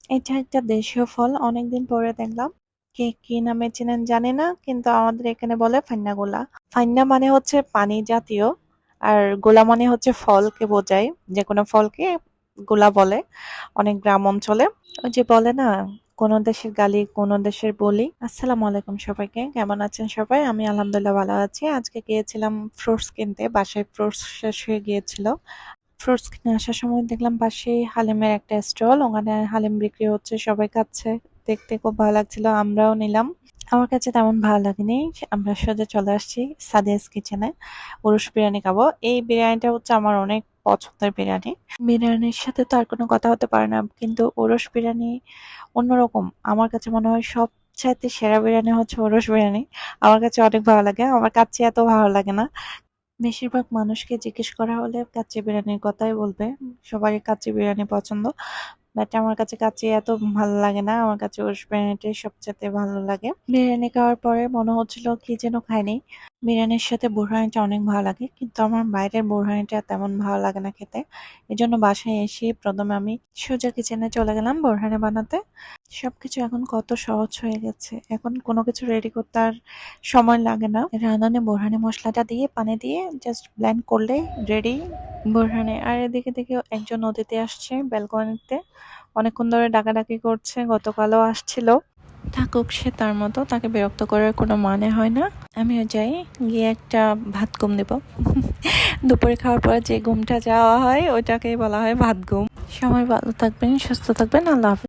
এটা একটা দেশীয় ফল। অনেকদিন পরে দেখলাম। কে কি নামে চেনেন জানি না, কিন্তু আমাদের এখানে বলে ফাইন্না গোলা। ফাইন্না মানে হচ্ছে পানি জাতীয়, আর গোলা মানে হচ্ছে ফলকে বোঝায়। যে কোনো ফলকে গোলা বলে অনেক গ্রাম অঞ্চলে। ওই যে বলে না, কোন দেশের গালি কোন দেশের বলি। আসসালামু আলাইকুম সবাইকে, কেমন আছেন সবাই? আমি আলহামদুলিল্লাহ ভালো আছি। আজকে গিয়েছিলাম ফ্রুটস কিনতে, বাসায় ফ্রুটস শেষ হয়ে গিয়েছিল। ফ্রুটস কিনে আসার সময় দেখলাম পাশেই হালিমের একটা স্টল, ওখানে হালিম বিক্রি হচ্ছে, সবাই খাচ্ছে। দেখতে খুব ভালো লাগছিল, আমরাও নিলাম। আমার কাছে তেমন ভালো লাগেনি। আমরা সোজা চলে আসছি সাদিয়াস কিচেনে, উরুশ বিরিয়ানি খাবো। এই বিরিয়ানিটা হচ্ছে আমার অনেক পছন্দের বিরিয়ানি। বিরিয়ানির সাথে তো আর কোনো কথা হতে পারে না, কিন্তু উরুশ বিরিয়ানি অন্যরকম। আমার কাছে মনে হয় সবচাইতে সেরা বিরিয়ানি হচ্ছে উরুশ বিরিয়ানি। আমার কাছে অনেক ভালো লাগে, আমার কাছে এত ভালো লাগে না। বেশিরভাগ মানুষকে জিজ্ঞেস করা হলে কাচ্চি বিরিয়ানির কথাই বলবে। সবারই কাচ্চি বিরিয়ানি পছন্দ। বাট আমার কাছে কাচ্চি এত ভালো লাগে না, আমার কাছে ওরস বিরিয়ানিটাই সবচেয়ে ভালো লাগে। বিরিয়ানি খাওয়ার পরে মনে হচ্ছিল কি যেন খাইনি। বিরিয়ানির সাথে বোরহানিটা অনেক ভালো লাগে, কিন্তু আমার বাইরের বোরহানিটা তেমন ভালো লাগে না খেতে। এজন্য বাসায় এসে প্রথমে আমি সোজা কিচেনে চলে গেলাম বোরহানি বানাতে। সবকিছু এখন কত সহজ হয়ে গেছে, এখন কোনো কিছু রেডি করতে আর সময় লাগে না। রাঁধুনি বোরহানি মশলাটা দিয়ে পানি দিয়ে জাস্ট ব্লেন্ড করলে রেডি বোরহানি। আর এদিকে দেখে একজন অতিথি আসছে ব্যালকনিতে, অনেকক্ষণ ধরে ডাকাডাকি করছে, গতকালও আসছিল। থাকুক সে তার মতো, তাকে বিরক্ত করার কোনো মানে হয় না। আমিও যাই, গিয়ে একটা ভাত ঘুম দেব। দুপুরে খাওয়ার পর যে ঘুমটা যাওয়া হয় ওইটাকেই বলা হয় ভাত ঘুম। সবাই ভালো থাকবেন, সুস্থ থাকবেন, আল্লাহ হাফেজ।